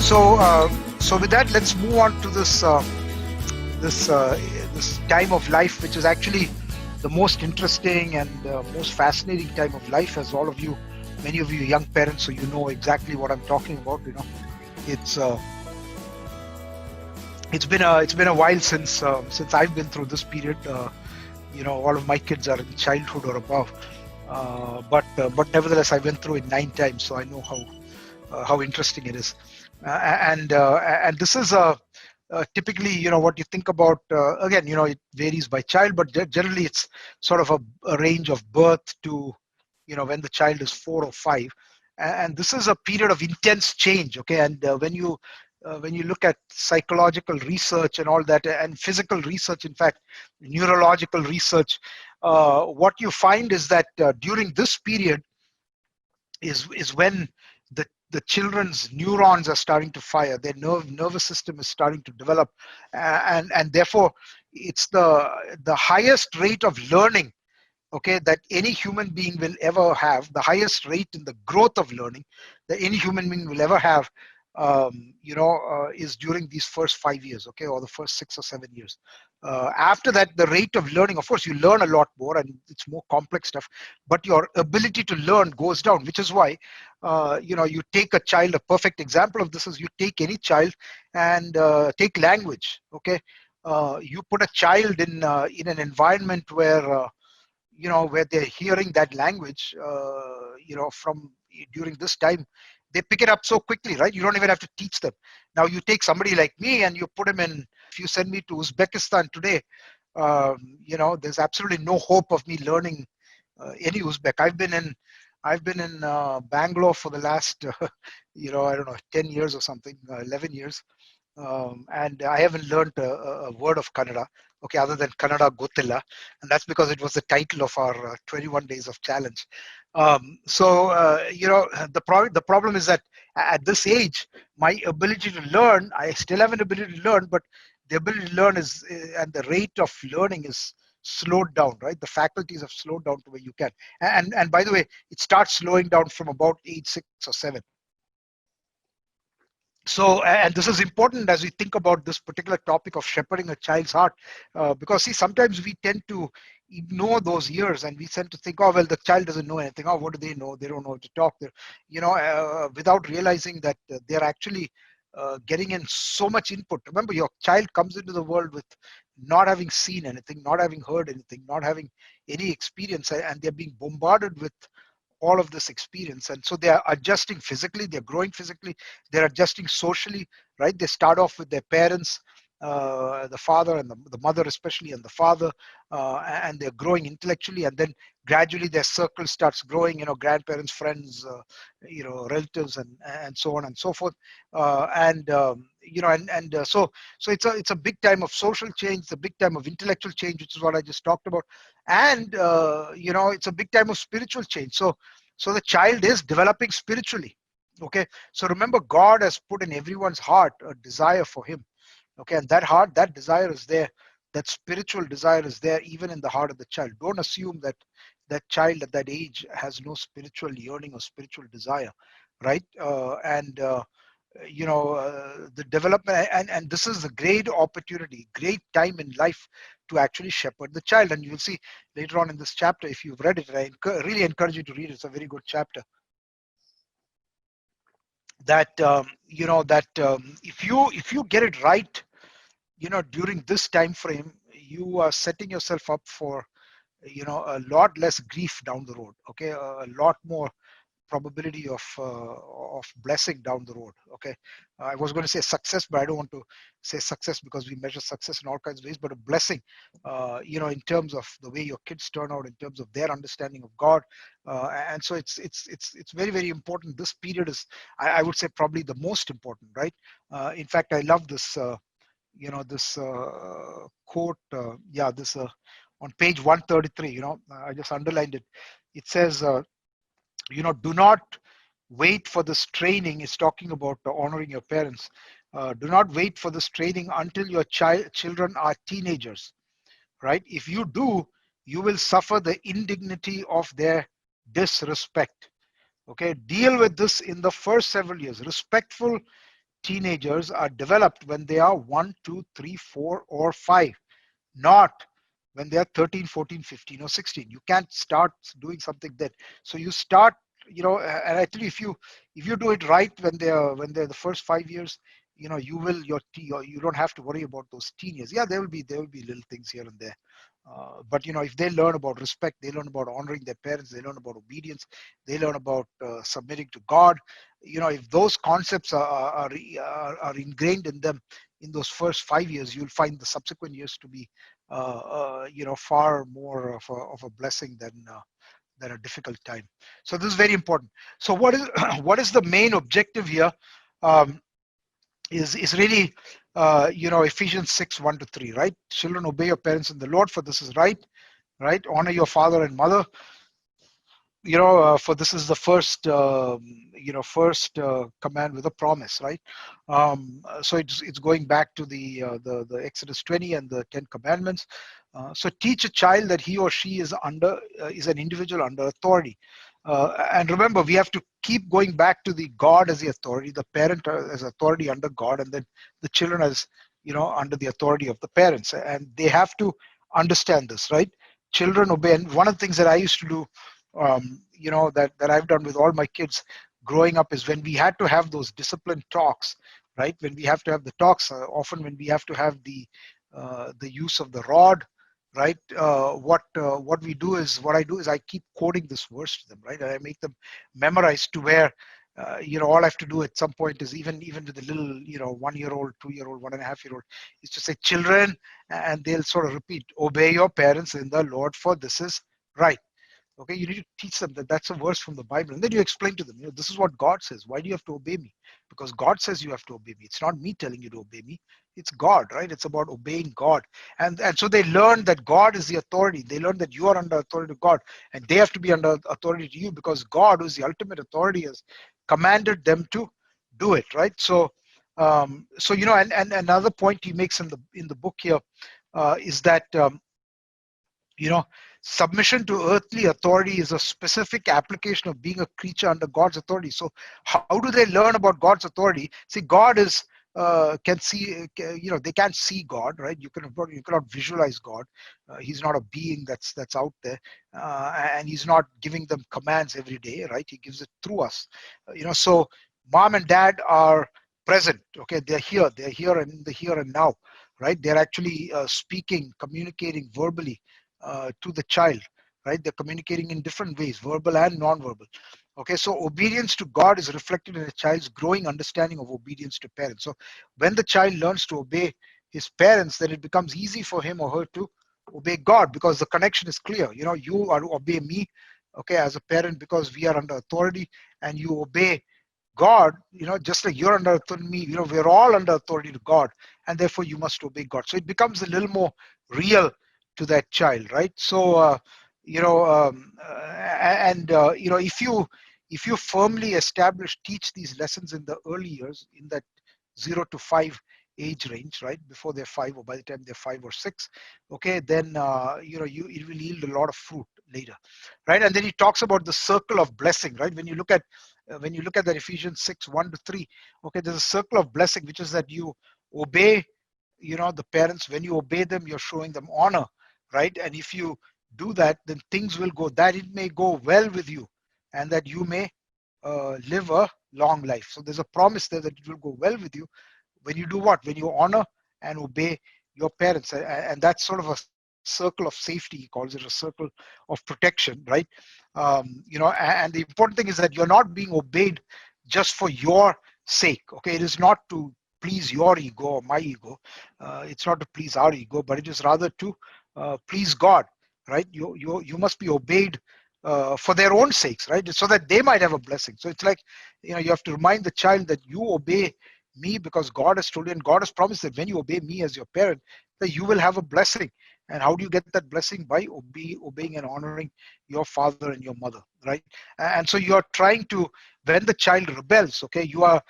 So with that, let's move on to this time of life, which is actually the most interesting and most fascinating time of life, as all of you, many of you young parents, so you know exactly what I'm talking about. It's uh, it's been a while since I've been through this period. All of my kids are in childhood or above, but nevertheless, I went through it 9 times, so I know how interesting it is. And this is typically, what you think about. Again, it varies by child, but generally it's sort of a range of birth to, when the child is 4 or 5, and this is a period of intense change. Okay, and when you look at psychological research and all that, and physical research, in fact, neurological research, what you find is that during this period is when the children's neurons are starting to fire, their nervous system is starting to develop, and therefore it's the highest rate of learning, okay, that any human being will ever have, the highest rate in the growth of learning that any human being will ever have, is during these first 5 years, okay, or the first 6 or 7 years. After that, the rate of learning, of course, you learn a lot more and it's more complex stuff, but your ability to learn goes down, which is why, you take a child. A perfect example of this is you take any child and take language, okay. You put a child in an environment where they're hearing that language, from during this time, they pick it up so quickly, right? You don't even have to teach them. Now you take somebody like me and you put him in. If you send me to Uzbekistan today, there's absolutely no hope of me learning any Uzbek. I've been in Bangalore for the last I don't know, 10 years or something, 11 years, and I haven't learned a word of Kannada, okay, other than Kannada Gotilla, and that's because it was the title of our 21 days of challenge. The problem is that at this age, my ability to learn, I still have an ability to learn, but the ability to learn and the rate of learning is slowed down, right? The faculties have slowed down to where you can. And by the way, it starts slowing down from about age 6 or 7. So, and this is important as we think about this particular topic of shepherding a child's heart, because see, sometimes we tend to ignore those years and we tend to think, oh, well, the child doesn't know anything. Oh, what do they know? They don't know how to talk. Without realizing that they're actually getting in so much input. Remember, your child comes into the world with not having seen anything, not having heard anything, not having any experience, and they're being bombarded with all of this experience. And so they are adjusting physically, they're growing physically, they're adjusting socially, right? They start off with their parents, the father and the mother especially, and the father, and they're growing intellectually, and then gradually their circle starts growing, grandparents, friends, relatives, and so on and so forth. So it's a big time of social change, it's a big time of intellectual change, which is what I just talked about. And it's a big time of spiritual change. So the child is developing spiritually, okay. So remember, God has put in everyone's heart a desire for him, okay, and that desire is there. That spiritual desire is there even in the heart of the child. Don't assume that that child at that age has no spiritual yearning or spiritual desire, right? The development, and this is a great opportunity, great time in life to actually shepherd the child. And you'll see later on in this chapter, if you've read it, I really encourage you to read it. It's a very good chapter. That if you get it right, during this time frame, you are setting yourself up for a lot less grief down the road, okay, a lot more probability of blessing down the road, okay. I was going to say success, but I don't want to say success because we measure success in all kinds of ways, but a blessing, in terms of the way your kids turn out, in terms of their understanding of God. And so it's very, very important. This period is, I would say, probably the most important, right? In fact, I love this this quote, this on page 133, I just underlined it. It says, do not wait for this training. It's talking about honoring your parents. Do not wait for this training until your children are teenagers, right? If you do, you will suffer the indignity of their disrespect, okay. Deal with this in the first several years. Respectful teenagers are developed when they are 1, 2, 3, 4, or 5, not when they are 13, 14, 15, or 16. You can't start doing something then. So you start, and I tell you, if you do it right when they're the first 5 years, you will you don't have to worry about those teen years. Yeah, there will be little things here and there. But if they learn about respect, they learn about honoring their parents, they learn about obedience, they learn about submitting to God. If those concepts are ingrained in them in those first 5 years, you'll find the subsequent years to be far more of a blessing than a difficult time. So this is very important. So what is what is the main objective here? Um, is really Ephesians 6, 1 to 3, right? Children, obey your parents in the Lord, for this is right. Right? Honor your father and mother, for this is the first command with a promise, right? So it's going back to the Exodus 20 and the 10 commandments. So teach a child that he or she is an individual under authority. And remember, we have to keep going back to the God as the authority, the parent as authority under God, and then the children as under the authority of the parents. And they have to understand this, right? Children obey. And one of the things that I used to do, that I've done with all my kids growing up, is when we had to have those discipline talks, right? When we have to have the talks, often when we have to have the use of the rod, right? What I do is I keep quoting this verse to them, right? And I make them memorize to where, all I have to do at some point is even with the little, 1 year old, 2 year old, 1.5 year old, is to say, children, and they'll sort of repeat, obey your parents in the Lord, for this is right. Okay, you need to teach them that that's a verse from the Bible, and then you explain to them, this is what God says. Why do you have to obey me? Because God says you have to obey me. It's not me telling you to obey me. It's God, right? It's about obeying God, and so they learn that God is the authority. They learn that you are under authority to God, and they have to be under authority to you, because God, who is the ultimate authority, has commanded them to do it, right? And another point he makes in the book here is that. You know, Submission to earthly authority is a specific application of being a creature under God's authority. So, how do they learn about God's authority? See, God is can see. They can't see God, right? You cannot visualize God. He's not a being that's out there, and He's not giving them commands every day, right? He gives it through us. So mom and dad are present. Okay, they're here. They're here and in the here and now, right? They're actually speaking, communicating verbally to the child, right? They're communicating in different ways, verbal and non-verbal. Okay, so obedience to God is reflected in a child's growing understanding of obedience to parents. So when the child learns to obey his parents, then it becomes easy for him or her to obey God, because the connection is clear. You are to obey me, okay, as a parent, because we are under authority, and you obey God, just like you're under authority to me, we're all under authority to God, and therefore you must obey God. So it becomes a little more real to that child, right? So, if you firmly teach these lessons in the early years, in that 0 to 5 age range, right, before they're 5, or by the time they're 5 or 6, okay, then it will yield a lot of fruit later, right? And then he talks about the circle of blessing, right? When you look at that Ephesians 6, 1 to 3, okay, there's a circle of blessing, which is that you obey, the parents. When you obey them, you're showing them honor, right? And if you do that, then things will go, that it may go well with you, and that you may live a long life. So there's a promise there that it will go well with you when you do what? When you honor and obey your parents. And that's sort of a circle of safety. He calls it a circle of protection, right? And the important thing is that you're not being obeyed just for your sake. Okay, it is not to please your ego or my ego. It's not to please our ego, but it is rather to please God, right? You must be obeyed for their own sakes, right? So that they might have a blessing. So it's like, you have to remind the child that you obey me because God has told you, and God has promised that when you obey me as your parent, that you will have a blessing. And how do you get that blessing? By obeying and honoring your father and your mother, right? And so you are trying to, when the child rebels, okay, you are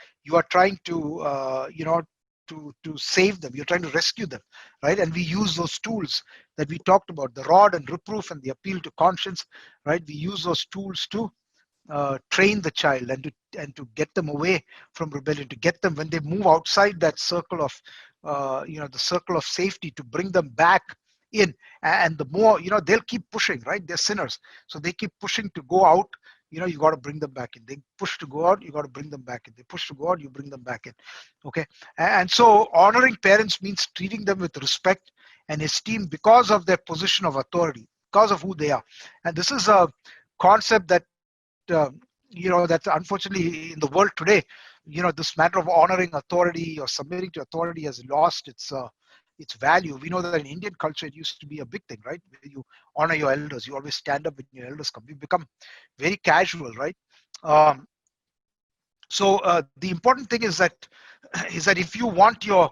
trying to to save them. You're trying to rescue them, right? And we use those tools that we talked about, the rod and reproof and the appeal to conscience, right? We use those tools to train the child and to get them away from rebellion, to get them when they move outside that circle of the circle of safety, to bring them back in. And the more, they'll keep pushing, right? They're sinners, so they keep pushing to go out. You got to bring them back in. They push to go out, you got to bring them back in. They push to go out, you bring them back in. Okay. And so honoring parents means treating them with respect and esteem because of their position of authority, because of who they are. And this is a concept that that's unfortunately in the world today. This matter of honoring authority or submitting to authority has lost its value. We know that in Indian culture it used to be a big thing, right? Where you honor your elders, you always stand up when your elders come. We become very casual, right? um, so the important thing is that if you want your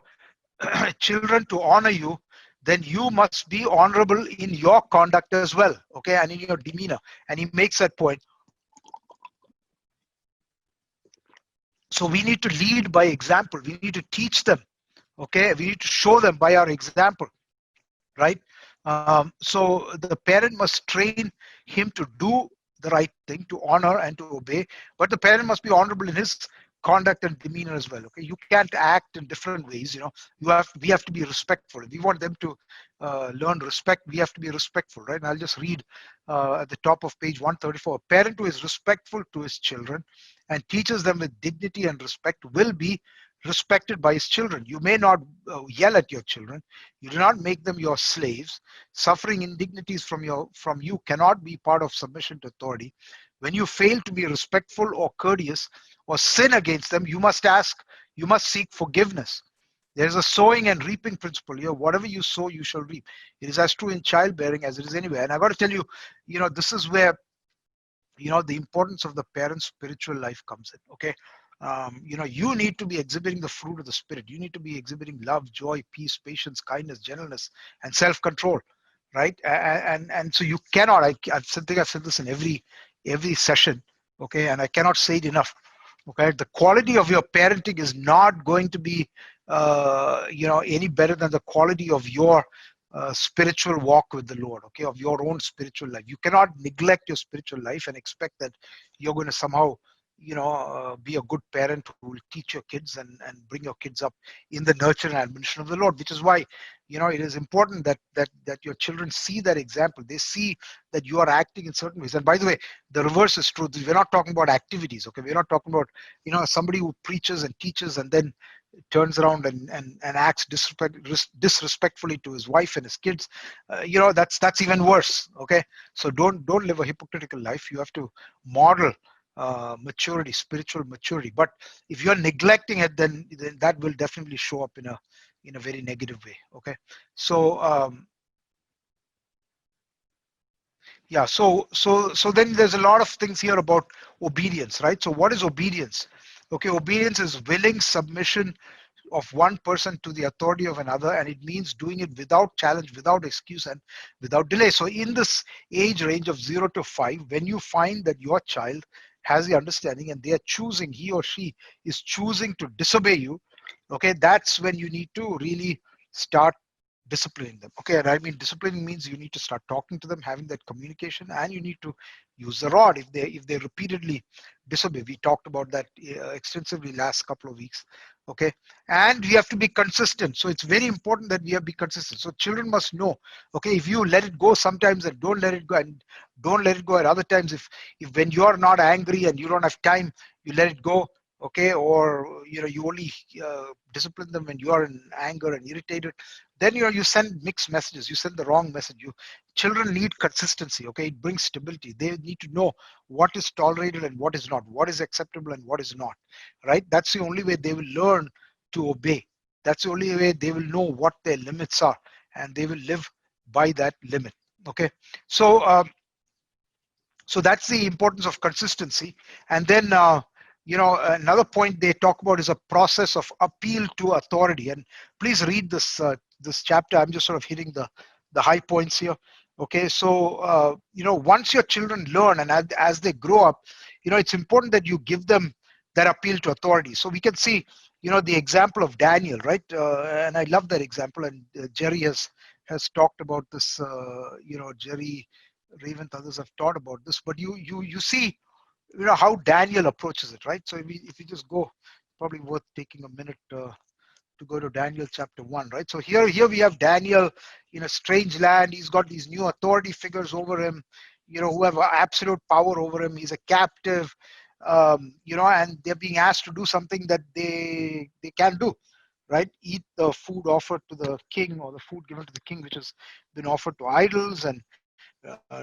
children to honor you, then you must be honorable in your conduct as well, okay, and in your demeanor. And he makes that point. So we need to lead by example. We need to teach them. Okay, we need to show them by our example, right? So the parent must train him to do the right thing, to honor and to obey. But the parent must be honorable in his conduct and demeanor as well. Okay, you can't act in different ways. We have to be respectful. If we want them to learn respect, we have to be respectful, right? And I'll just read at the top of page 134. A parent who is respectful to his children and teaches them with dignity and respect will be respected by his children. You may not yell at your children. You do not make them your slaves. Suffering indignities from you cannot be part of submission to authority. When you fail to be respectful or courteous or sin against them, you must seek forgiveness. There is a sowing and reaping principle here. Whatever you sow, you shall reap. It is as true in childbearing as it is anywhere. And I got to tell you, this is where the importance of the parent's spiritual life comes in. Okay. You need to be exhibiting the fruit of the spirit. You need to be exhibiting love, joy, peace, patience, kindness, gentleness, and self-control, right? And so you cannot. Think I've said this in every session, okay, and I cannot say it enough. Okay, the quality of your parenting is not going to be any better than the quality of your spiritual walk with the Lord, okay, of your own spiritual life. You cannot neglect your spiritual life and expect that you're going to somehow be a good parent who will teach your kids and bring your kids up in the nurture and admonition of the Lord. Which is why it is important that your children see that example. They see that you are acting in certain ways. And by the way, the reverse is true. We're not talking about activities, okay? We're not talking about somebody who preaches and teaches and then turns around and acts disrespectfully to his wife and his kids. That's even worse, okay? So don't live a hypocritical life. You have to model maturity, spiritual maturity. But if you're neglecting it, then that will definitely show up in a very negative way. Okay, so yeah, so then there's a lot of things here about obedience, right? So what is obedience? Okay, obedience is willing submission of one person to the authority of another, and it means doing it without challenge, without excuse, and without delay. So in this age range of 0 to 5, when you find that your child has the understanding and they are choosing, he or she is choosing to disobey you, okay, that's when you need to really start disciplining them. Okay, and I mean disciplining means you need to start talking to them, having that communication, and you need to use the rod if they repeatedly disobey. We talked about that extensively last couple of weeks. Okay, and we have to be consistent. So it's very important that we have to be consistent. So children must know, okay, if you let it go sometimes and don't let it go, and don't let it go at other times, if when you're not angry and you don't have time, you let it go, okay, or you only discipline them when you are in anger and irritated, then you send mixed messages, you send the wrong message. Children need consistency, okay? It brings stability. They need to know what is tolerated and what is not, what is acceptable and what is not, right? That's the only way they will learn to obey. That's the only way they will know what their limits are, and they will live by that limit. Okay, so that's the importance of consistency. And then another point they talk about is a process of appeal to authority. And please read this chapter. I'm just sort of hitting the high points here. Okay, so once your children learn and as they grow up, it's important that you give them that appeal to authority. So we can see the example of Daniel, right? And I love that example. And Jerry has talked about this. Jerry Ravent, others have taught about this. But you see how Daniel approaches it, right? So if we just go, probably worth taking a minute to go to Daniel chapter 1, right? So here we have Daniel in a strange land. He's got these new authority figures over him, who have absolute power over him. He's a captive, and they're being asked to do something that they can do, right? Eat the food offered to the king, or the food given to the king, which has been offered to idols, and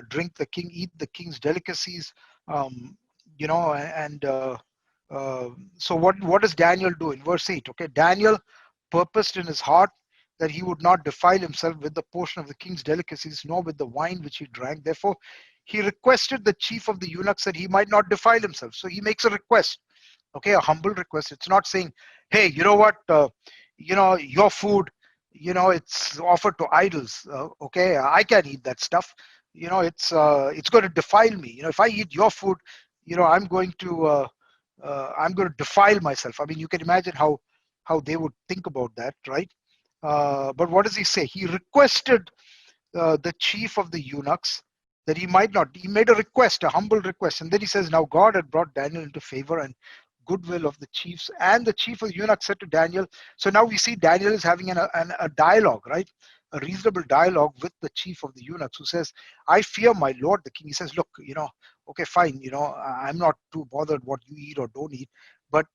drink the king, eat the king's delicacies, um, and so what does Daniel do in verse 8? Okay, Daniel purposed in his heart that he would not defile himself with the portion of the king's delicacies, nor with the wine which he drank. Therefore, he requested the chief of the eunuchs that he might not defile himself. So he makes a request, okay, a humble request. It's not saying, hey, you know what, your food, it's offered to idols. Okay, I can't eat that stuff. It's going to defile me. If I eat your food, I'm going to defile myself. I mean, you can imagine how they would think about that, right? But what does he say? He requested the chief of the eunuchs that he might not. He made a request, a humble request, and then he says, "Now God had brought Daniel into favor and goodwill of the chiefs." And the chief of the eunuchs said to Daniel. So now we see Daniel is having a dialogue, right? A reasonable dialogue with the chief of the eunuchs, who says, "I fear my lord the king." He says, "Look, okay, fine. I'm not too bothered what you eat or don't eat, but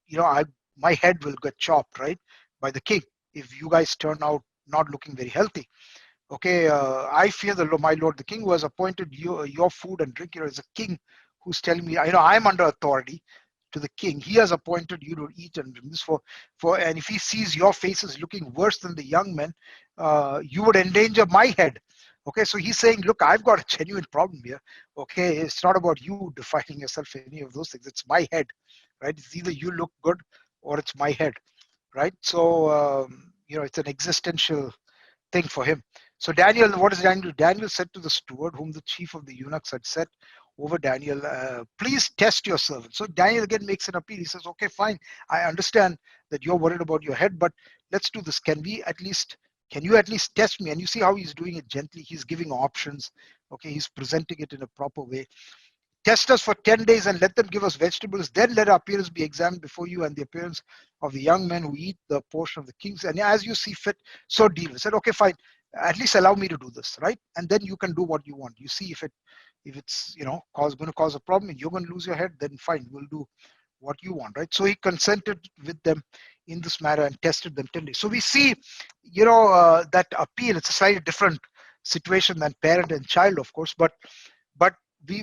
my head will get chopped, right, by the king if you guys turn out not looking very healthy. Okay, I fear my lord the king, who has appointed you your food and drink. As a king who's telling me, I'm under authority to the king. He has appointed you to eat and drink this and if he sees your faces looking worse than the young men, you would endanger my head." Okay, so he's saying, look, I've got a genuine problem here. Okay, it's not about you defining yourself, any of those things. It's my head, right? It's either you look good or it's my head, right? So it's an existential thing for him. So Daniel, what does Daniel do? Daniel said to the steward, whom the chief of the eunuchs had set over Daniel, "Please test your servant." So Daniel again makes an appeal. He says, "Okay, fine. I understand that you're worried about your head, but let's do this. Can you at least test me?" And you see how he's doing it gently. He's giving options. Okay, he's presenting it in a proper way. "Test us for 10 days and let them give us vegetables. Then let our appearance be examined before you and the appearance of the young men who eat the portion of the kings. And as you see fit, so deal." I said, "Okay, fine. At least allow me to do this, right? And then you can do what you want. You see if it's going to cause a problem and you're going to lose your head, then fine, we'll do what you want, right?" So he consented with them in this matter and tested them 10 days. So we see, that appeal. It's a slightly different situation than parent and child, of course, but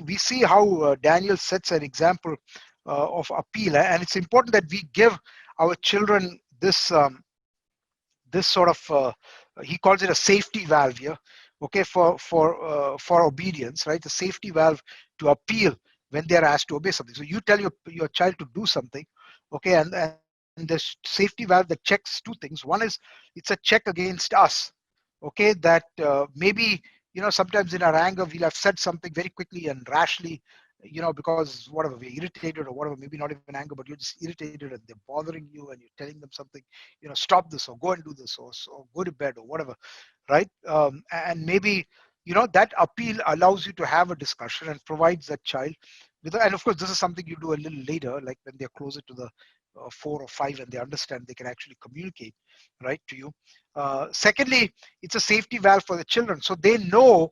we see how Daniel sets an example of appeal, and it's important that we give our children this sort of he calls it a safety valve here, okay, for obedience, right? The safety valve to appeal when they are asked to obey something. So you tell your child to do something, okay, and the safety valve that checks two things. One is it's a check against us, okay, that maybe sometimes in our anger we'll have said something very quickly and rashly, because whatever, we're irritated or whatever, maybe not even anger, but you're just irritated and they're bothering you and you're telling them something, stop this or go and do this, or go to bed or whatever, right? And maybe that appeal allows you to have a discussion and provides that child with, and of course this is something you do a little later, like when they're closer to the 4 or 5 and they understand, they can actually communicate right to you. Secondly, it's a safety valve for the children, so they know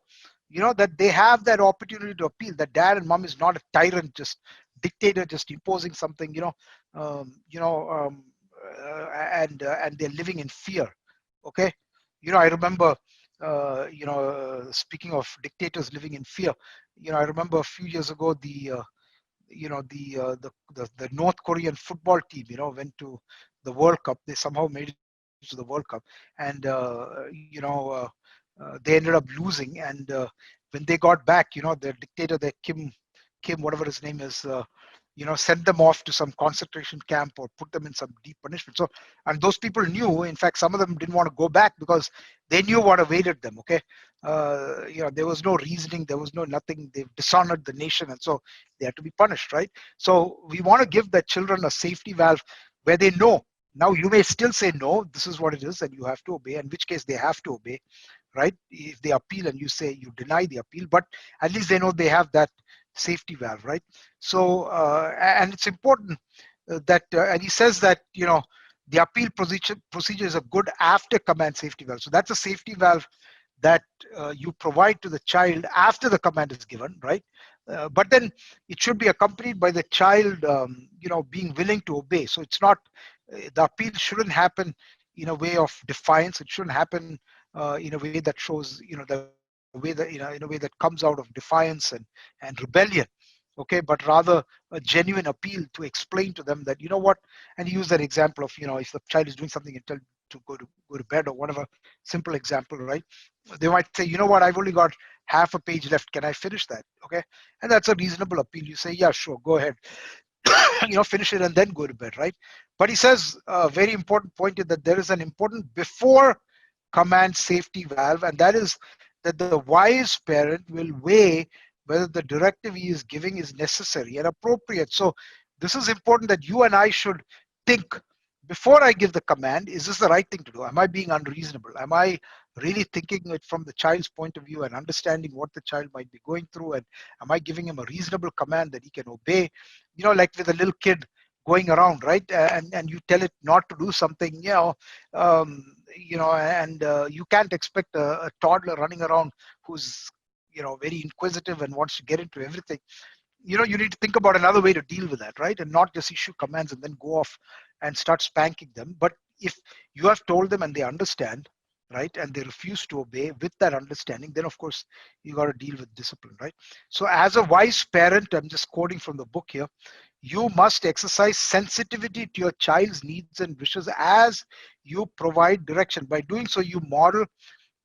that they have that opportunity to appeal, that dad and mom is not a tyrant, just dictator, just imposing something, um, you know um, and they're living in fear. Okay, I remember speaking of dictators living in fear, I remember a few years ago the North Korean football team, went to the World Cup. They somehow made it to the World Cup, and they ended up losing. And when they got back, the dictator, the Kim, whatever his name is, sent them off to some concentration camp or put them in some deep punishment. So, and those people knew. In fact, some of them didn't want to go back because they knew what awaited them. Okay, there was no reasoning, there was no nothing. They've dishonored the nation, and so they had to be punished, right? So we want to give the children a safety valve where they know. Now you may still say no, this is what it is, and you have to obey. In which case they have to obey, right? If they appeal and you say you deny the appeal, but at least they know they have that safety valve, right? So and it's important that and he says that the appeal procedure is a good after command safety valve. So that's a safety valve that you provide to the child after the command is given, right? But then it should be accompanied by the child, being willing to obey. So it's not the appeal shouldn't happen in a way of defiance. It shouldn't happen in a way that shows, the way that in a way that comes out of defiance and rebellion. Okay, but rather a genuine appeal to explain to them that and use that example of if the child is doing something and tell to go to bed or whatever simple example, right? They might say, I've only got half a page left. Can I finish that? Okay. And that's a reasonable appeal. You say, yeah, sure, go ahead. Finish it and then go to bed, right? But he says a very important point is that there is an important before command safety valve, and that is that the wise parent will weigh whether the directive he is giving is necessary and appropriate. So this is important that you and I should think before I give the command, is this the right thing to do? Am I being unreasonable? Am I really thinking it from the child's point of view and understanding what the child might be going through? And am I giving him a reasonable command that he can obey? Like with a little kid going around, right? And you tell it not to do something, and you can't expect a toddler running around who's, very inquisitive and wants to get into everything. You need to think about another way to deal with that, right? And not just issue commands and then go off and start spanking them. But if you have told them and they understand, right, and they refuse to obey with that understanding, then of course you got to deal with discipline, right? So as a wise parent, I'm just quoting from the book here, you must exercise sensitivity to your child's needs and wishes as you provide direction. By doing so, you model,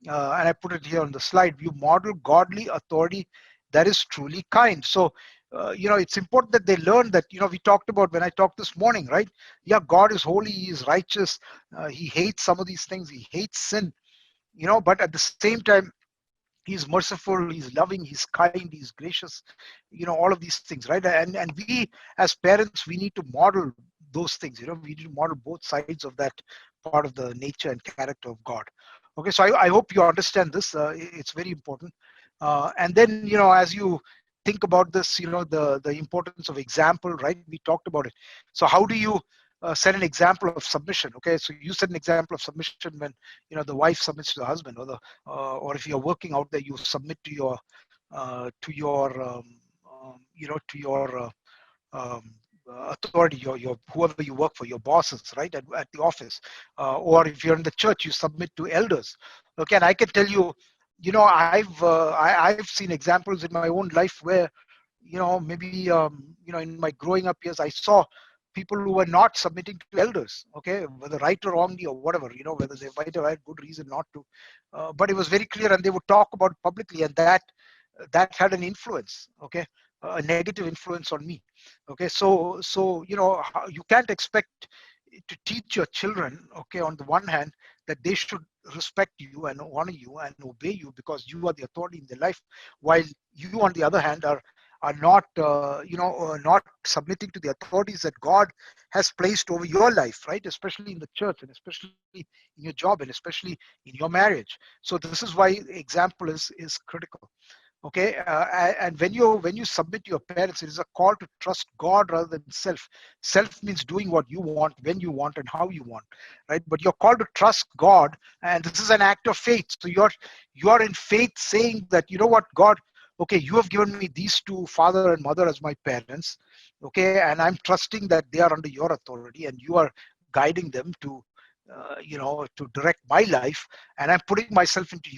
and I put it here on the slide, you model godly authority that is truly kind. So, it's important that they learn that, we talked about when I talked this morning, right? Yeah, God is holy, He is righteous, He hates some of these things, He hates sin, but at the same time, He's merciful, He's loving, He's kind, He's gracious, all of these things, right? And we as parents, we need to model those things, we need to model both sides of that part of the nature and character of God. Okay, so I hope you understand this. It's very important. And then, as you think about this, the importance of example, right? We talked about it. So how do you set an example of submission? Okay, so you set an example of submission when the wife submits to the husband, or if you're working out there, you submit to your authority, your whoever you work for, your bosses, right, at the office, or if you're in the church, you submit to elders. Okay, and I can tell you, I've seen examples in my own life where, maybe in my growing up years, I saw people who were not submitting to elders. Okay, whether right or wrongly or whatever, whether they might have had good reason not to, but it was very clear, and they would talk about it publicly, and that had an influence. Okay, a negative influence on me. Okay, so you can't expect to teach your children, okay, on the one hand, that they should respect you and honor you and obey you because you are the authority in their life, while you on the other hand are not not submitting to the authorities that God has placed over your life, right? Especially in the church, and especially in your job, and especially in your marriage. So this is why example is critical. Okay, and when you submit to your parents, it is a call to trust God rather than self means doing what you want, when you want, and how you want, right? But you're called to trust God, and this is an act of faith. So you're in faith, saying that, what, God, okay, you have given me these two, father and mother, as my parents. Okay, and I'm trusting that they are under your authority and you are guiding them to direct my life, and I'm putting myself into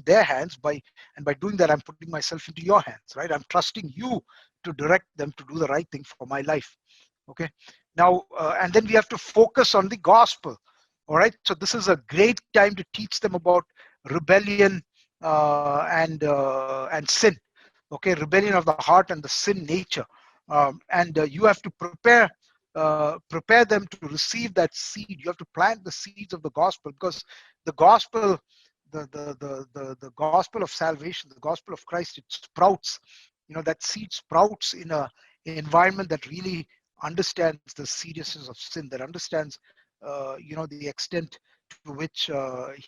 their hands, by doing that, I'm putting myself into your hands, right? I'm trusting you to direct them to do the right thing for my life. Okay, now, and then we have to focus on the gospel. All right, so this is a great time to teach them about rebellion, and sin. Okay, rebellion of the heart and the sin nature. And you have to prepare them to receive that seed. You have to plant the seeds of the gospel, because the gospel, the gospel of salvation, the gospel of Christ, it sprouts. That seed sprouts in a environment that really understands the seriousness of sin, that understands the extent to which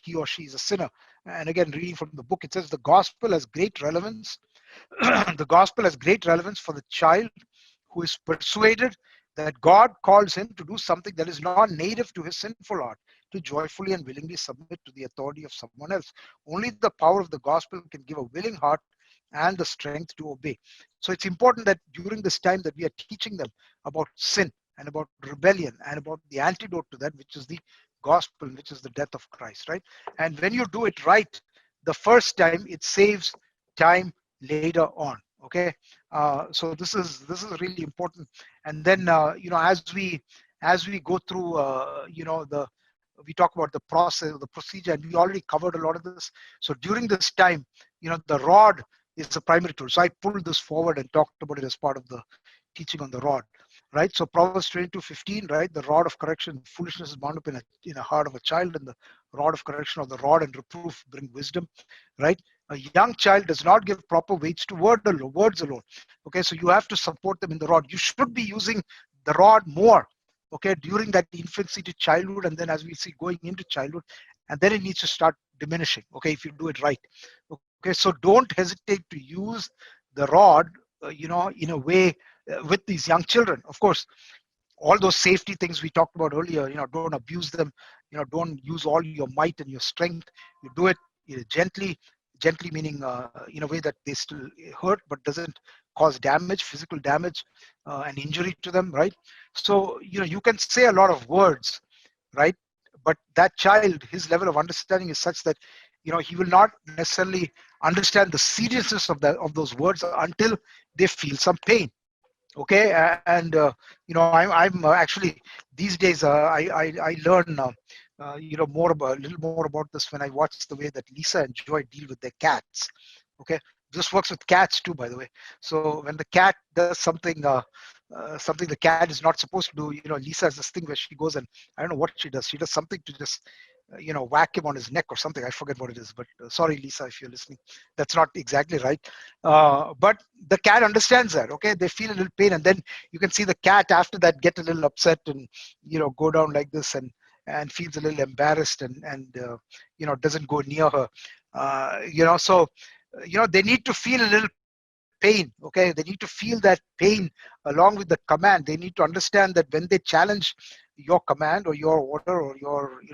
he or she is a sinner. And again, reading from the book, it says the gospel has great relevance The gospel has great relevance for the child who is persuaded that God calls him to do something that is not native to his sinful heart, to joyfully and willingly submit to the authority of someone else. Only the power of the gospel can give a willing heart and the strength to obey. So it's important that during this time that we are teaching them about sin and about rebellion and about the antidote to that, which is the gospel, which is the death of Christ, right? And when you do it right the first time, it saves time later on. Okay, so this is really important. And then as we go through, we talk about the process, the procedure, and we already covered a lot of this. So during this time, the rod is the primary tool. So I pulled this forward and talked about it as part of the teaching on the rod, right? So Proverbs 22:15, right? The rod of correction, foolishness is bound up in a heart of a child, and the rod of correction, or the rod and reproof, bring wisdom, right? A young child does not give proper weights to words alone. Okay, so you have to support them in the rod. You should be using the rod more, okay, during that infancy to childhood, and then as we see going into childhood, and then it needs to start diminishing, okay, if you do it right. Okay, so don't hesitate to use the rod, in a way, with these young children. Of course, all those safety things we talked about earlier, don't abuse them, don't use all your might and your strength. You do it, gently meaning, in a way that they still hurt but doesn't cause damage, physical damage, and injury to them, right? So you can say a lot of words, right? But that child, his level of understanding is such that he will not necessarily understand the seriousness of those words until they feel some pain. Okay, and I'm actually, these days, I learn, more about, a little more about this when I watch the way that Lisa and Joy deal with their cats. Okay, this works with cats too, by the way. So when the cat does something, something the cat is not supposed to do, Lisa has this thing where she goes and, I don't know what she does. She does something to just whack him on his neck or something. I forget what it is, but sorry, Lisa, if you're listening, that's not exactly right. But the cat understands that. Okay, they feel a little pain, and then you can see the cat after that get a little upset and go down like this, and feels a little embarrassed, and doesn't go near her. So they need to feel a little pain. Okay, they need to feel that pain along with the command. They need to understand that when they challenge your command or your order or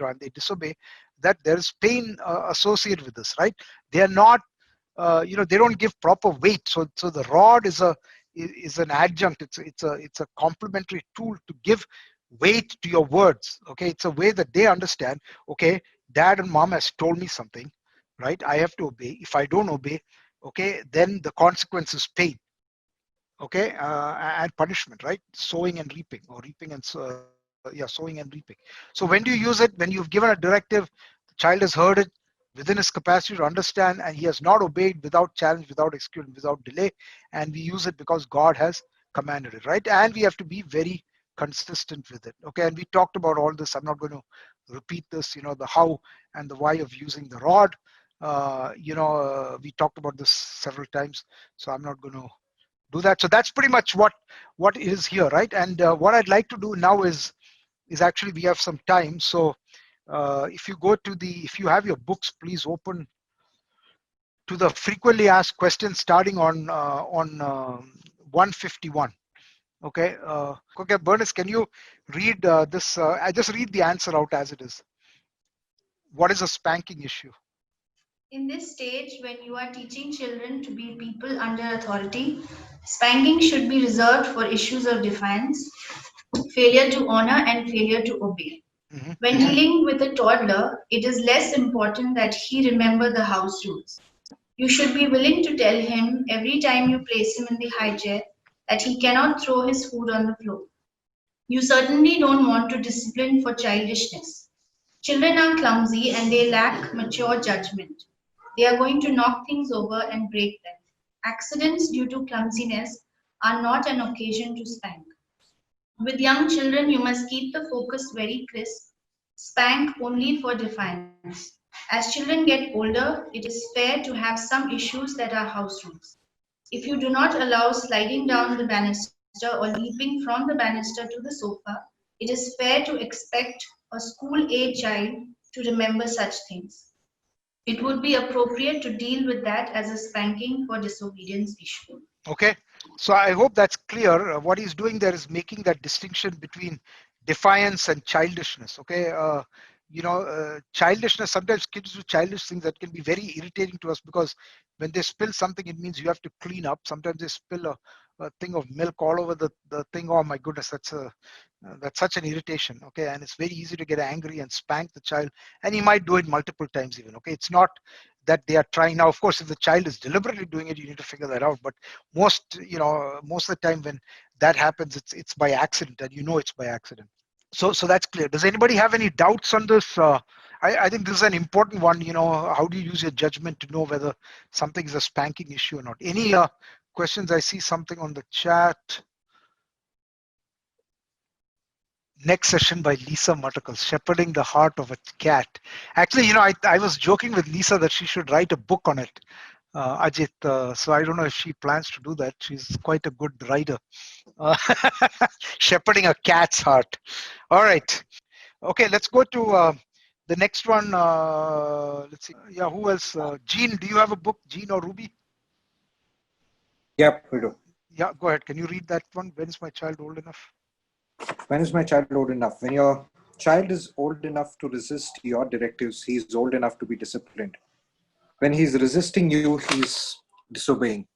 and they disobey, that there is pain associated with this, right? They are not, they don't give proper weight. So the rod is an adjunct. It's a complementary tool to give weight to your words. Okay, it's a way that they understand. Okay, dad and mom has told me something, right? I have to obey. If I don't obey, okay, then the consequence is pain. Okay, and punishment, right? Sowing and reaping, or reaping and sowing and reaping. So when do you use it? When you've given a directive, the child has heard it within his capacity to understand, and he has not obeyed without challenge, without excuse, without delay. And we use it because God has commanded it, right? And we have to be very consistent with it. Okay, and we talked about all this. I'm not going to repeat this. The how and the why of using the rod. We talked about this several times, so I'm not going to do that. So that's pretty much what is here, right? And what I'd like to do now is actually, we have some time. So if you go to if you have your books, please open to the frequently asked questions starting on 151. Okay, okay, Bernice, can you read this? I just read the answer out as it is. What is a spanking issue? In this stage, when you are teaching children to be people under authority, spanking should be reserved for issues of defiance, failure to honor, and failure to obey. Hmm. When dealing with a toddler, it is less important that he remember the house rules. You should be willing to tell him every time you place him in the high chair that he cannot throw his food on the floor. You certainly don't want to discipline for childishness. Children are clumsy and they lack mature judgment. They are going to knock things over and break them. Accidents due to clumsiness are not an occasion to spank. With young children, you must keep the focus very crisp. Spank only for defiance. As children get older, it is fair to have some issues that are house rules. If you do not allow sliding down the banister or leaping from the banister to the sofa, it is fair to expect a school age child to remember such things. It would be appropriate to deal with that as a spanking for disobedience issue. Okay, so I hope that's clear. What he's doing there is making that distinction between defiance and childishness. Okay, childishness, sometimes kids do childish things that can be very irritating to us, because when they spill something, it means you have to clean up. Sometimes they spill a thing of milk all over the thing. Oh my goodness, that's such an irritation. Okay, and it's very easy to get angry and spank the child, and he might do it multiple times even. Okay, it's not that they are trying. Now of course, if the child is deliberately doing it, you need to figure that out. But most of the time when that happens, it's by accident, and it's by accident. So that's clear. Does anybody have any doubts on this? I think this is an important one. How do you use your judgment to know whether something is a spanking issue or not? Any questions? I see something on the chat. Next session by Lisa Mutterkal, Shepherding the Heart of a Cat. Actually, I was joking with Lisa that she should write a book on it, Ajit. So I don't know if she plans to do that. She's quite a good writer. Uh, Shepherding a cat's heart. All right. Okay, let's go to the next one. Let's see. Yeah, who else? Jean, do you have a book, Jean or Ruby? Yep, we do. Yeah, go ahead. Can you read that one? When is my child old enough? When is my child old enough? When your child is old enough to resist your directives, he is old enough to be disciplined. When he's resisting you, he's disobeying.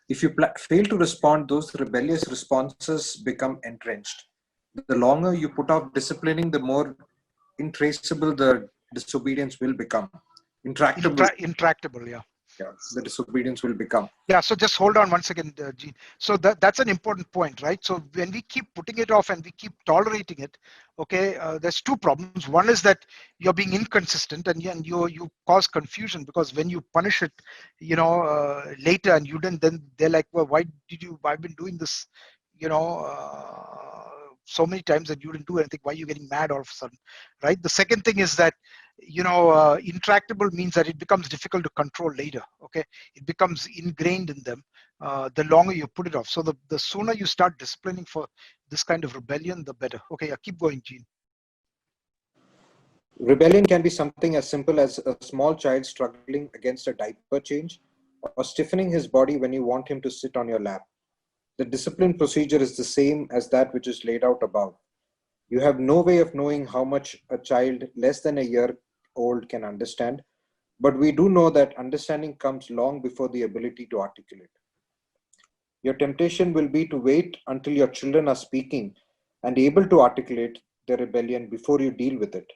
If you fail to respond, those rebellious responses become entrenched. The longer you put off disciplining, the more intraceable the disobedience will become. Intractable. Intractable, yeah. The disobedience will become. Yeah, so just hold on one second, Gene. So that's an important point, right? So when we keep putting it off and we keep tolerating it, okay, there's two problems. One is that you're being inconsistent, and you cause confusion, because when you punish it, later, and you didn't, then they're like, well, why did you? I've been doing this, so many times, and you didn't do anything. Why are you getting mad all of a sudden, right? The second thing is that intractable means that it becomes difficult to control later. Okay, it becomes ingrained in them the longer you put it off. So the sooner you start disciplining for this kind of rebellion, the better. Okay, yeah, keep going, Gene. Rebellion can be something as simple as a small child struggling against a diaper change, or stiffening his body when you want him to sit on your lap. The discipline procedure is the same as that which is laid out above. You have no way of knowing how much a child less than a year old can understand, but we do know that understanding comes long before the ability to articulate. Your temptation will be to wait until your children are speaking and able to articulate their rebellion before you deal with it.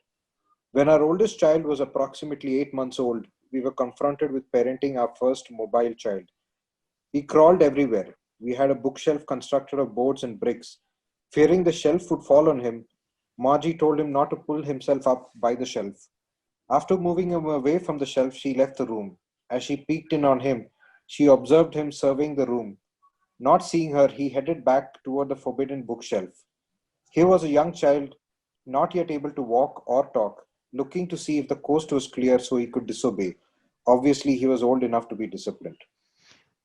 When our oldest child was approximately 8 months old, we were confronted with parenting our first mobile child. He crawled everywhere. We had a bookshelf constructed of boards and bricks. Fearing the shelf would fall on him, Margie told him not to pull himself up by the shelf. After moving him away from the shelf, she left the room. As she peeked in on him, she observed him surveying the room. Not seeing her, he headed back toward the forbidden bookshelf. Here was a young child, not yet able to walk or talk, looking to see if the coast was clear so he could disobey. Obviously, he was old enough to be disciplined.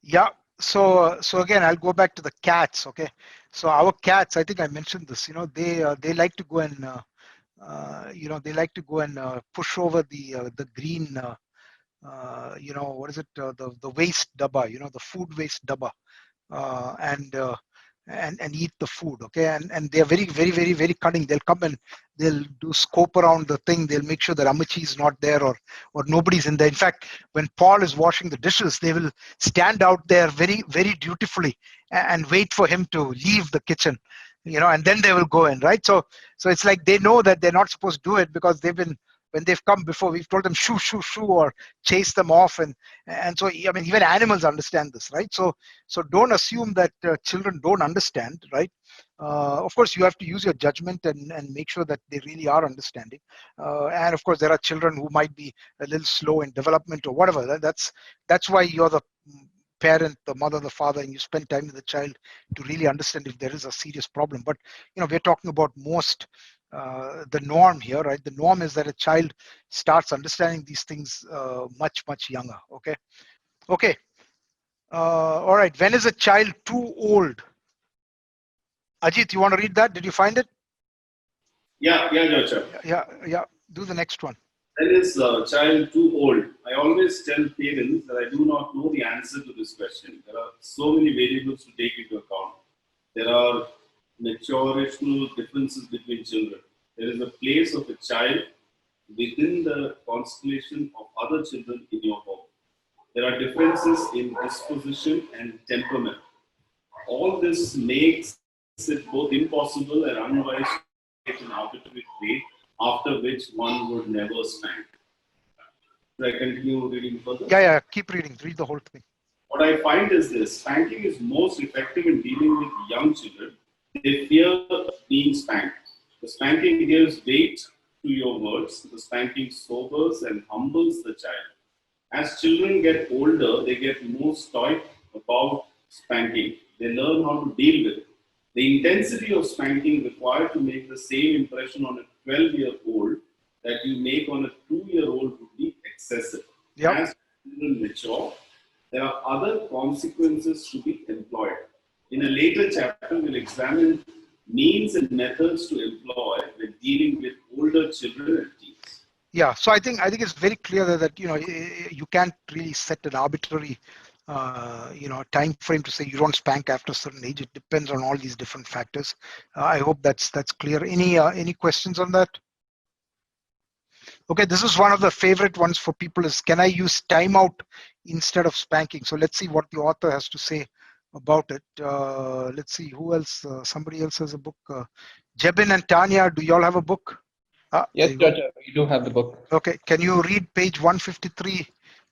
Yeah. So again, I'll go back to the cats. Okay. So our cats, I think I mentioned this. They like to go and push over the green. What is it? The waste dabba. The food waste dabba. uh, and uh, and eat the food. Okay, and they are very very very very cunning. They'll come and they'll do scope around the thing. They'll make sure that Amachi is not there, or nobody's in there. In fact, when Paul is washing the dishes, they will stand out there very very dutifully and wait for him to leave the kitchen, and then they will go in, right? So it's like they know that they're not supposed to do it, because when they've come before, we've told them shoo shoo shoo, or chase them off. And so, I mean, even animals understand this, right? So don't assume that children don't understand, right? Of course, you have to use your judgment and make sure that they really are understanding. And of course, there are children who might be a little slow in development or whatever. That's why you're the parent, the mother, the father, and you spend time with the child to really understand if there is a serious problem. But we're talking about the norm here, right? The norm is that a child starts understanding these things much much younger. Okay. All right. When is a child too old? Ajit, you want to read that? Did you find it? Yeah, George. Yeah. Do the next one. When is a child too old? I always tell parents that I do not know the answer to this question. There are so many variables to take into account. There are maturational differences between children. There is a place of a child within the constellation of other children in your home. There are differences in disposition and temperament. All this makes it both impossible and unwise to create an arbitrary trait after which one would never spank. Should I continue reading further? Yeah, keep reading. Read the whole thing. What I find is this: spanking is most effective in dealing with young children. They fear being spanked. The spanking gives weight to your words. The spanking sobers and humbles the child. As children get older, they get more stoic about spanking. They learn how to deal with it. The intensity of spanking required to make the same impression on a 12-year-old that you make on a 2-year-old would be excessive. Yep. As children mature, there are other consequences to be employed. In a later chapter, we'll examine means and methods to employ when dealing with older children and teens. Yeah, so I think it's very clear that you can't really set an arbitrary time frame to say you don't spank after a certain age. It depends on all these different factors. I hope that's clear. Any questions on that? Okay, this is one of the favorite ones for people is, can I use timeout instead of spanking? So let's see what the author has to say about it. Let's see who else. Somebody else has a book. Jebin and Tanya, do y'all have a book? Yes, Judge, we do have the book. Okay, can you read page 153?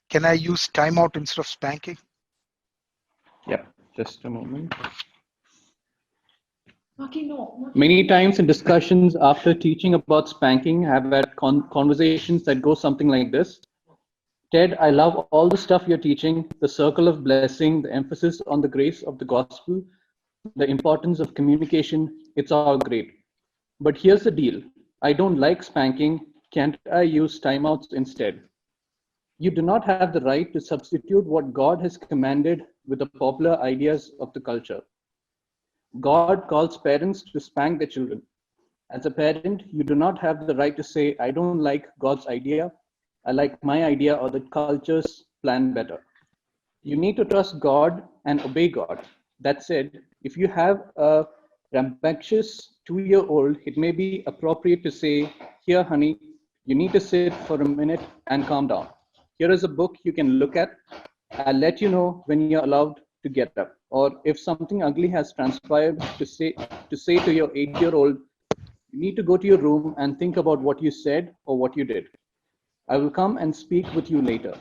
Can I use timeout instead of spanking? Yeah, just a moment. Many times in discussions after teaching about spanking, I have had conversations that go something like this. Ted, I love all the stuff you're teaching, the circle of blessing, the emphasis on the grace of the gospel, the importance of communication. It's all great. But here's the deal. I don't like spanking. Can't I use timeouts instead? You do not have the right to substitute what God has commanded with the popular ideas of the culture. God calls parents to spank their children. As a parent, you do not have the right to say, I don't like God's idea. I like my idea or the culture's plan better. You need to trust God and obey God. That said, if you have a rambunctious 2-year-old, it may be appropriate to say, here, honey, you need to sit for a minute and calm down. Here is a book you can look at. I'll let you know when you're allowed to get up. Or if something ugly has transpired, to say to your 8-year-old, you need to go to your room and think about what you said or what you did. I will come and speak with you later.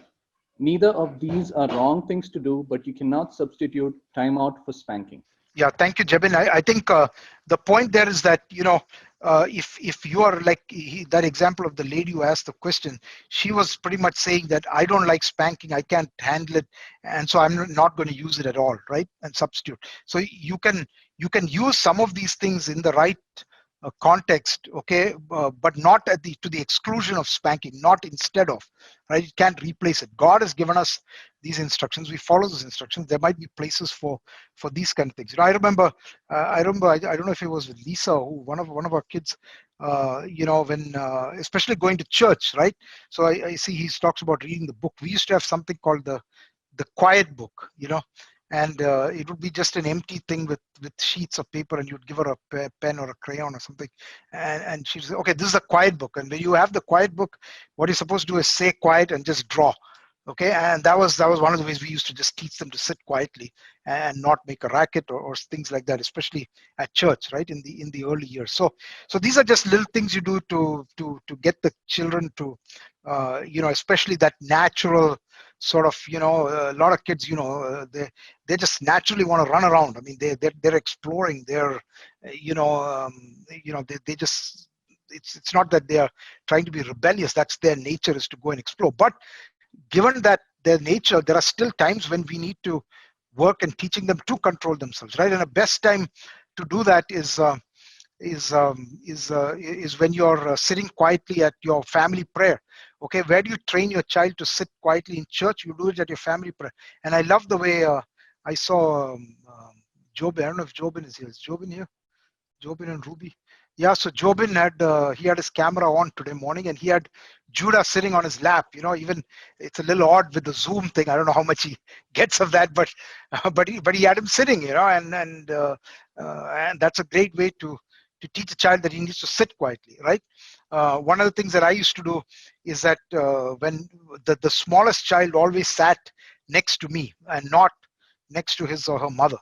Neither of these are wrong things to do, but you cannot substitute timeout for spanking. Yeah, thank you, Jebin. I think the point there is that, if you are like that example of the lady who asked the question, she was pretty much saying that I don't like spanking, I can't handle it, and so I'm not going to use it at all, right? And substitute. So you can use some of these things in the right context, okay, but not to the exclusion of spanking, not instead of, right? You can't replace it. God has given us these instructions. We follow those instructions. There might be places for these kind of things. I remember, I don't know if it was with Lisa, who one of our kids, when especially going to church, right? So I see he talks about reading the book. We used to have something called the quiet book, and it would be just an empty thing with sheets of paper, and you'd give her a pen or a crayon or something, and she'd say, okay, this is a quiet book. And when you have the quiet book, what you're supposed to do is say quiet and just draw. Okay, and that was one of the ways we used to just teach them to sit quietly and not make a racket or things like that, especially at church, right, in the early years. So these are just little things you do to get the children to especially that natural sort of, a lot of kids, they just naturally want to run around. I mean, they're exploring. They just, it's not that they are trying to be rebellious. That's their nature, is to go and explore. But given that their nature, there are still times when we need to work in teaching them to control themselves, right? And the best time to do that is when you're sitting quietly at your family prayer. Okay, where do you train your child to sit quietly in church? You do it at your family prayer. And I love the way I saw Jobin. I don't know if Jobin is here. Is Jobin here? Jobin and Ruby. Yeah, so Jobin had he had his camera on today morning, and he had Judah sitting on his lap. Even it's a little odd with the Zoom thing. I don't know how much he gets of that, but but he had him sitting. And that's a great way to teach a child that he needs to sit quietly, right? One of the things that I used to do is that when the smallest child always sat next to me and not next to his or her mother.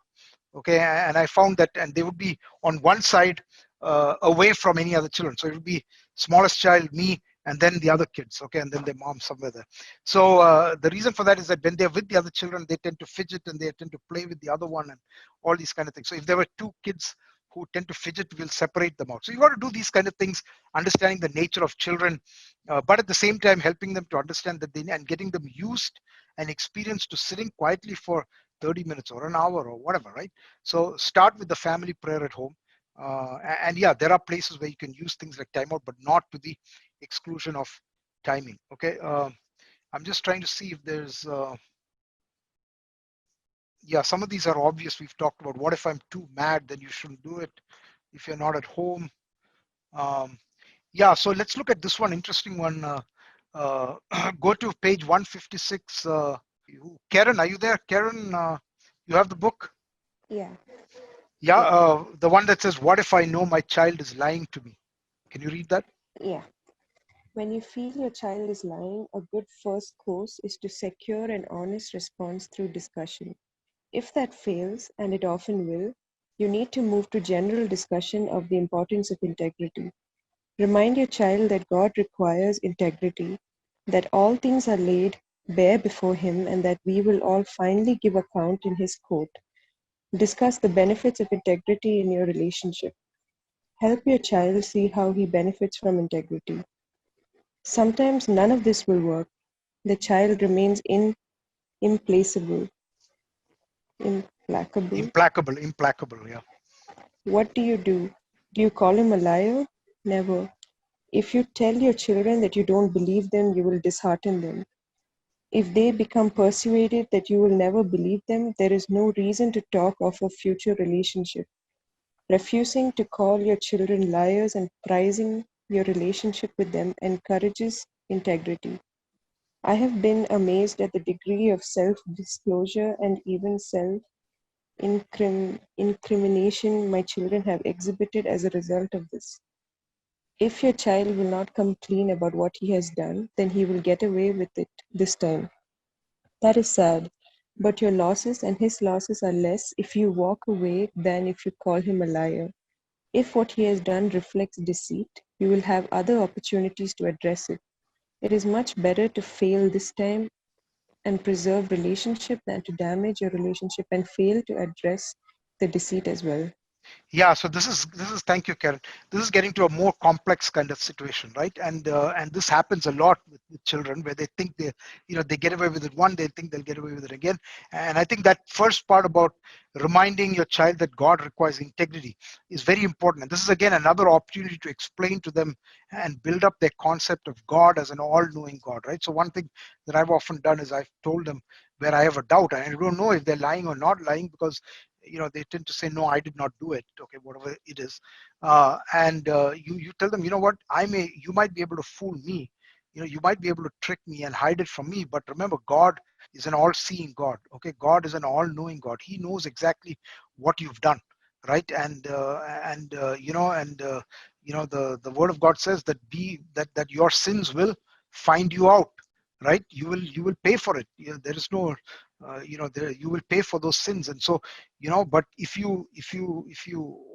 Okay, and I found that, and they would be on one side away from any other children, so it would be smallest child, me, and then the other kids, okay, and then their mom somewhere there. So the reason for that is that when they're with the other children, they tend to fidget and they tend to play with the other one and all these kind of things. So if there were two kids who tend to fidget, we'll separate them out. So you got to do these kind of things, understanding the nature of children, but at the same time helping them to understand that and getting them used and experienced to sitting quietly for 30 minutes or an hour or whatever, right? So start with the family prayer at home. And yeah, there are places where you can use things like timeout, but not to the exclusion of timing. Okay. I'm just trying to see if there's, yeah, some of these are obvious. We've talked about what if I'm too mad, then you shouldn't do it if you're not at home. Um, yeah, so let's look at this one, interesting one. Go to page 156. Karen, are you there? Karen, you have the book? Yeah, Yeah, yeah, the one that says, what if I know my child is lying to me? Can you read that? yeah. When you feel your child is lying, a good first course is to secure an honest response through discussion. If that fails, and it often will, you need to move to general discussion of the importance of integrity. Remind your child that God requires integrity, that all things are laid bare before Him, and that we will all finally give account in His court. Discuss the benefits of integrity in your relationship. Help your child see how he benefits from integrity. Sometimes none of this will work. The child remains implacable, implacable. Implacable, yeah. What do you do? Do you call him a liar? Never. If you tell your children that you don't believe them, you will dishearten them. If they become persuaded that you will never believe them, there is no reason to talk of a future relationship. Refusing to call your children liars and prizing your relationship with them encourages integrity. I have been amazed at the degree of self-disclosure and even self-incrimination my children have exhibited as a result of this. If your child will not come clean about what he has done, then he will get away with it this time. That is sad, but your losses and his losses are less if you walk away than if you call him a liar. If what he has done reflects deceit, you will have other opportunities to address it. It is much better to fail this time and preserve relationship than to damage your relationship and fail to address the deceit as well. Yeah, so this is thank you, Karen. This is getting to a more complex kind of situation, right? And this happens a lot with children where they think they get away with it one, they think they'll get away with it again. And I think that first part about reminding your child that God requires integrity is very important. And this is again another opportunity to explain to them and build up their concept of God as an all-knowing God, right? So one thing that I've often done is I've told them where I have a doubt, and I don't know if they're lying or not lying because they tend to say, no, I did not do it, okay, whatever it is. And you tell them, you know what, you might be able to fool me, you might be able to trick me and hide it from me, but remember, God is an all-seeing God. Okay, God is an all-knowing God. He knows exactly what you've done, right? The word of God says that your sins will find you out, right? You will pay for it. There is no you will pay for those sins. And so, but if you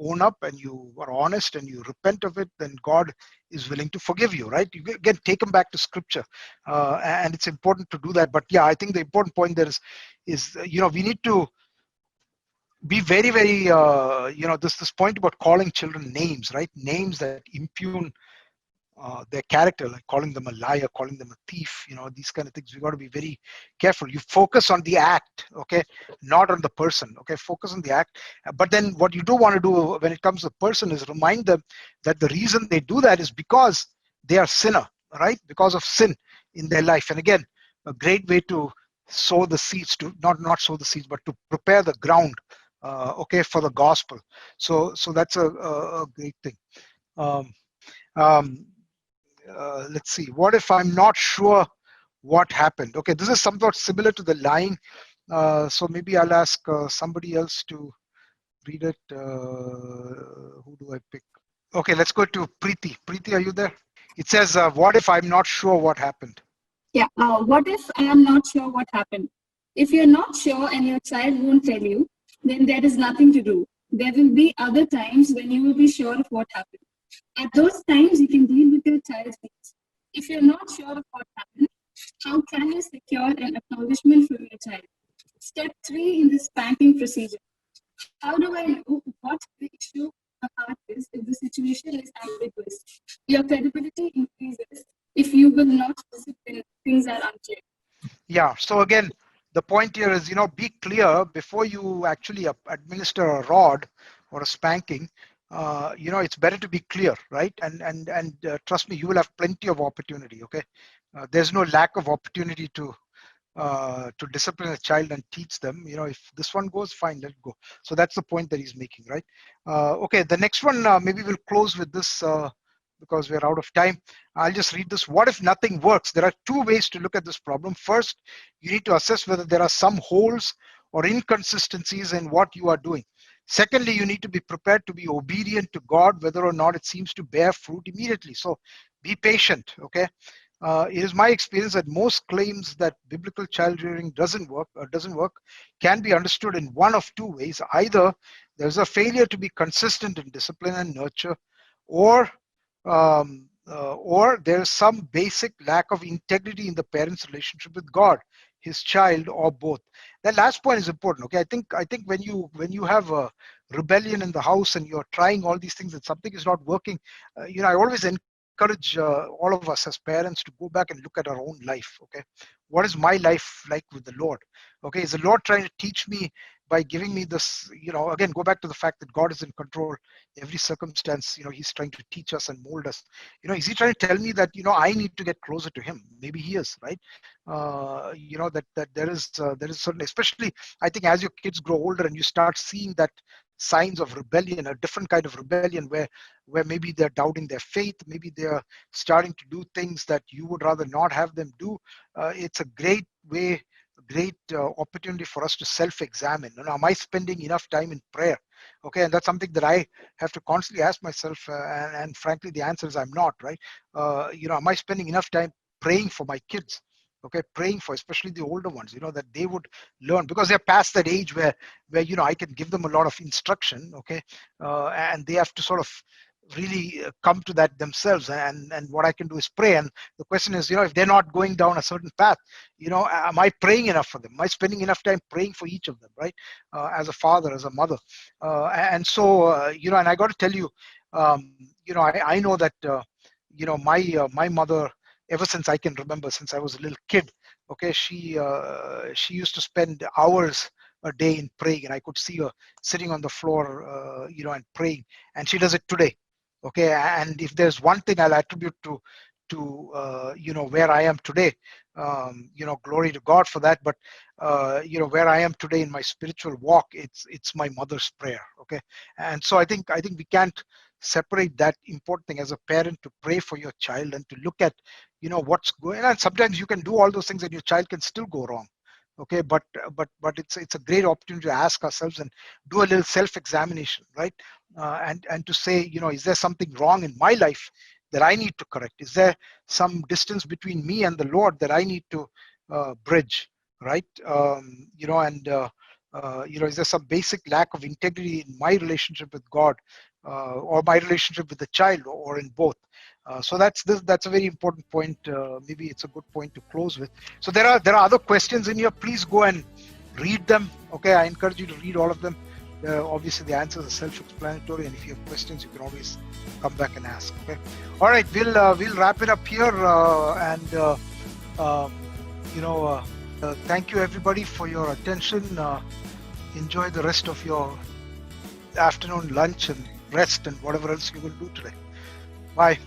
own up and you are honest and you repent of it, then God is willing to forgive you, right? You again take them back to scripture, and it's important to do that. But yeah, I think the important point there is we need to be very, very this point about calling children names, right? Names that impugn their character, like calling them a liar, calling them a thief, these kind of things. We got to be very careful. You focus on the act, okay, not on the person, okay? Focus on the act. But then what you do want to do when it comes to the person is remind them that the reason they do that is because they are sinner, right? Because of sin in their life. And again, a great way to sow the seeds, to not sow the seeds, but to prepare the ground, okay, for the gospel. So that's a great thing. Um, um, let's see. What if I'm not sure what happened? Okay, this is somewhat similar to the lying. So maybe I'll ask somebody else to read it. Who do I pick? Okay, let's go to Preeti. Preeti, are you there? It says, what if I'm not sure what happened? Yeah. What if I am not sure what happened? If you're not sure and your child won't tell you, then there is nothing to do. There will be other times when you will be sure of what happened. At those times, you can deal with your child's needs. If you're not sure of what happened, how can you secure an acknowledgement from your child? Step 3 in the spanking procedure. How do I know what the issue of heart is if the situation is ambiguous? Your credibility increases if you will not discipline things are unclear. Yeah, so again, the point here is, be clear before you actually administer a rod or a spanking. It's better to be clear, right? And trust me, you will have plenty of opportunity. Okay, there's no lack of opportunity to discipline a child and teach them. If this one goes, fine, let it go. So that's the point that he's making, right? Okay, the next one, maybe we'll close with this because we're out of time. I'll just read this. What if nothing works? There are two ways to look at this problem. First, you need to assess whether there are some holes or inconsistencies in what you are doing. Secondly, you need to be prepared to be obedient to God, whether or not it seems to bear fruit immediately. So be patient, okay? It is my experience that most claims that biblical child rearing doesn't work can be understood in one of two ways. Either there's a failure to be consistent in discipline and nurture, or there's some basic lack of integrity in the parent's relationship with God, his child, or both. That last point is important. Okay, I think when you have a rebellion in the house and you're trying all these things and something is not working, I always encourage all of us as parents to go back and look at our own life. Okay, what is my life like with the Lord? Okay, is the Lord trying to teach me by giving me this? Again, go back to the fact that God is in control every circumstance. He's trying to teach us and mold us. Is he trying to tell me that I need to get closer to him? Maybe he is, right? That there is certain, especially I think as your kids grow older and you start seeing that signs of rebellion, a different kind of rebellion where maybe they're doubting their faith, maybe they're starting to do things that you would rather not have them do. It's a great opportunity for us to self-examine. Am I spending enough time in prayer? Okay, and that's something that I have to constantly ask myself, and frankly the answer is I'm not, right? Am I spending enough time praying for my kids? Okay, praying for especially the older ones, that they would learn, because they're past that age where I can give them a lot of instruction. Okay, and they have to sort of really come to that themselves, and what I can do is pray. And the question is, if they're not going down a certain path, am I praying enough for them? Am I spending enough time praying for each of them, right? As a father, as a mother, and so and I got to tell you, I know that my mother, ever since I can remember, since I was a little kid, okay, she used to spend hours a day in praying, and I could see her sitting on the floor, and praying, and she does it today. Okay, and if there's one thing I'll attribute to where I am today, glory to God for that. But where I am today in my spiritual walk, it's my mother's prayer. Okay, and so I think we can't separate that important thing as a parent, to pray for your child and to look at what's going on. And sometimes you can do all those things and your child can still go wrong. Okay, but it's a great opportunity to ask ourselves and do a little self-examination, right? And to say, is there something wrong in my life that I need to correct? Is there some distance between me and the Lord that I need to bridge, right? Is there some basic lack of integrity in my relationship with God, or my relationship with the child, or in both? So that's a very important point. Maybe it's a good point to close with. So there are other questions in here. Please go and read them. Okay, I encourage you to read all of them. Obviously the answers are self-explanatory, and if you have questions, you can always come back and ask. Okay, all right, we'll wrap it up here, thank you everybody for your attention. Enjoy the rest of your afternoon lunch and rest and whatever else you will do today. Bye.